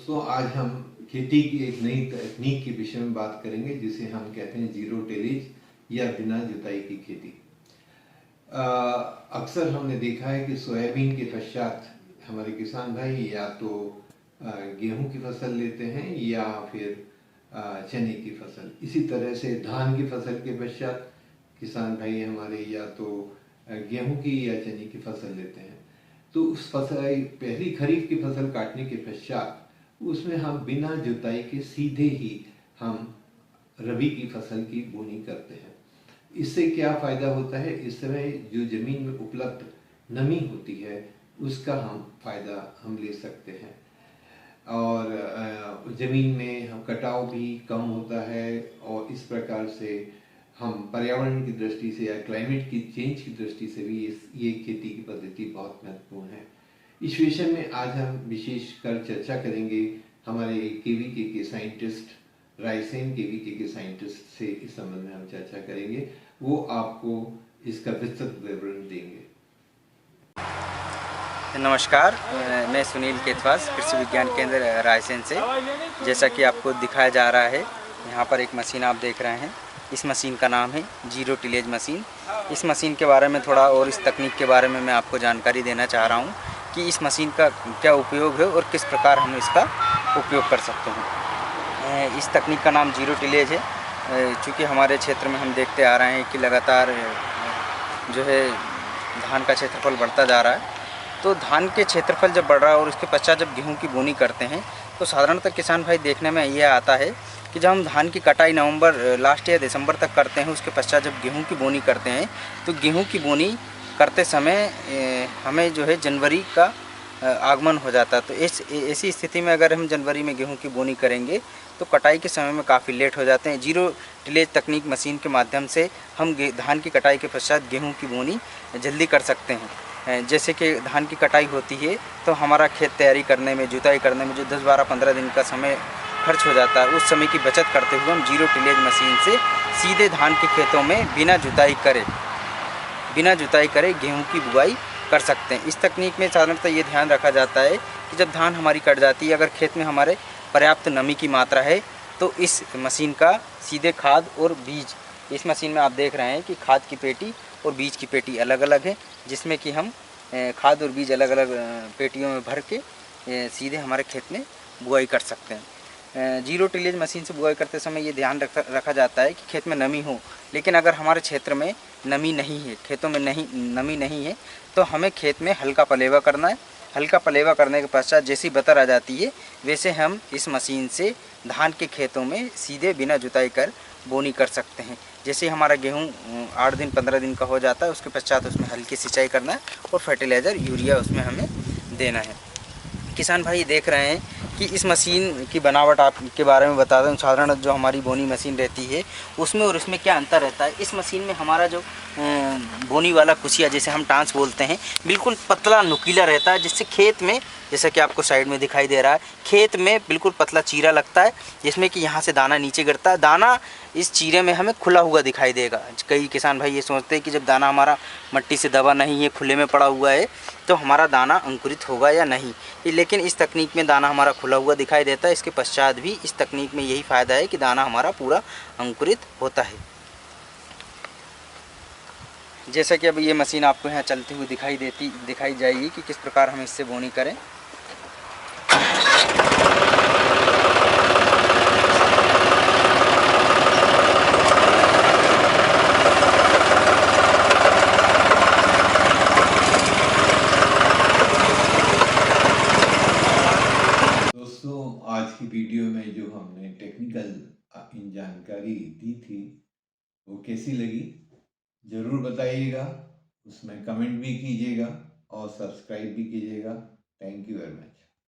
दोस्तों, आज हम खेती की एक नई तकनीक के विषय में बात करेंगे जिसे हम कहते हैं जीरो टिलेज या बिना जुताई की खेती। अक्सर हमने देखा है कि सोयाबीन के पश्चात हमारे किसान भाई या तो गेहूं की फसल लेते हैं या फिर चने की फसल। इसी तरह से धान की फसल के पश्चात किसान भाई हमारे या तो गेहूं की या चने की फसल लेते हैं। तो उस फसल पहली खरीफ की फसल काटने के पश्चात उसमें हम बिना जुताई के सीधे ही हम रबी की फसल की बोनी करते हैं। इससे क्या फ़ायदा होता है? इस समय जो ज़मीन में उपलब्ध नमी होती है उसका फ़ायदा हम ले सकते हैं और ज़मीन में हम कटाव भी कम होता है और इस प्रकार से हम पर्यावरण की दृष्टि से या क्लाइमेट की चेंज की दृष्टि से भी ये खेती की पद्धति बहुत महत्वपूर्ण है। इस विषय में आज हम विशेषकर चर्चा करेंगे हमारे केवीके के साइंटिस्ट रायसेन केवीके के साइंटिस्ट से। इस संबंध में हम चर्चा करेंगे, वो आपको इसका विस्तृत विवरण देंगे। नमस्कार, मैं सुनील केतवास कृषि विज्ञान केंद्र रायसेन से। जैसा कि आपको दिखाया जा रहा है, यहाँ पर एक मशीन आप देख रहे हैं। इस मशीन का नाम है जीरो टिलेज मशीन। इस मशीन के बारे में थोड़ा और इस तकनीक के बारे में मैं आपको जानकारी देना चाह रहा हूँ कि इस मशीन का क्या उपयोग है और किस प्रकार हम इसका उपयोग कर सकते हैं। इस तकनीक का नाम जीरो टिलेज है। चूँकि हमारे क्षेत्र में हम देखते आ रहे हैं कि लगातार जो है धान का क्षेत्रफल बढ़ता जा रहा है। तो धान के क्षेत्रफल जब बढ़ रहा है और उसके पश्चात जब गेहूं की बोनी करते हैं तो साधारणतः किसान भाई देखने में यह आता है कि जब हम धान की कटाई नवंबर लास्ट या दिसंबर तक करते हैं, उसके पश्चात जब गेहूं की बोनी करते हैं तो गेहूं की बोनी करते समय हमें जो है जनवरी का आगमन हो जाता है। तो ऐसी स्थिति में अगर हम जनवरी में गेहूं की बोनी करेंगे तो कटाई के समय में काफ़ी लेट हो जाते हैं। जीरो टिलेज तकनीक मशीन के माध्यम से हम धान की कटाई के पश्चात गेहूं की बोनी जल्दी कर सकते हैं। जैसे कि धान की कटाई होती है तो हमारा खेत तैयारी करने में, जुताई करने में जो 10, 12, 15 दिन का समय खर्च हो जाता है, उस समय की बचत करते हुए हम जीरो टिलेज मशीन से सीधे धान के खेतों में बिना जुताई करे गेहूं की बुआई कर सकते हैं। इस तकनीक में साधारणतः ये ध्यान रखा जाता है कि जब धान हमारी कट जाती है, अगर खेत में हमारे पर्याप्त नमी की मात्रा है तो इस मशीन का सीधे खाद और बीज, इस मशीन में आप देख रहे हैं कि खाद की पेटी और बीज की पेटी अलग अलग है, जिसमें कि हम खाद और बीज अलग अलग पेटियों में भर के सीधे हमारे खेत में बुआई कर सकते हैं। जीरो टिलेज मशीन से बुआई करते समय ये ध्यान रखा जाता है कि खेत में नमी हो, लेकिन अगर हमारे क्षेत्र में नमी नहीं है, खेतों में नमी नहीं है, तो हमें खेत में हल्का पलेवा करना है। हल्का पलेवा करने के पश्चात जैसी बतर आ जाती है वैसे हम इस मशीन से धान के खेतों में सीधे बिना जुताई कर बोनी कर सकते हैं। जैसे हमारा गेहूं 8 दिन 15 दिन का हो जाता है, उसके पश्चात उसमें हल्की सिंचाई करना है और फर्टिलाइज़र यूरिया उसमें हमें देना है। किसान भाई देख रहे हैं कि इस मशीन की बनावट आपके बारे में बता दें। साधारण जो हमारी बोनी मशीन रहती है उसमें और इसमें क्या अंतर रहता है। इस मशीन में हमारा जो बोनी वाला कुचिया, जैसे हम टांस बोलते हैं, बिल्कुल पतला नुकीला रहता है, जिससे खेत में, जैसा कि आपको साइड में दिखाई दे रहा है, खेत में बिल्कुल पतला चीरा लगता है, जिसमें कि यहाँ से दाना नीचे गिरता है। दाना इस चीरे में हमें खुला हुआ दिखाई देगा। कई किसान भाई ये सोचते हैं कि जब दाना हमारा मट्टी से दबा नहीं है, खुले में पड़ा हुआ है, तो हमारा दाना अंकुरित होगा या नहीं। लेकिन इस तकनीक में दाना हमारा खुला हुआ दिखाई देता है। इसके पश्चात भी इस तकनीक में यही फ़ायदा है कि दाना हमारा पूरा अंकुरित होता है। जैसा कि अब ये मशीन आपको यहाँ चलती हुई दिखाई जाएगी कि किस प्रकार हम इससे बोनी करें। दोस्तों, आज की वीडियो में जो हमने टेक्निकल इन जानकारी दी थी वो कैसी लगी ज़रूर बताइएगा, उसमें कमेंट भी कीजिएगा और सब्सक्राइब भी कीजिएगा। Thank you very much.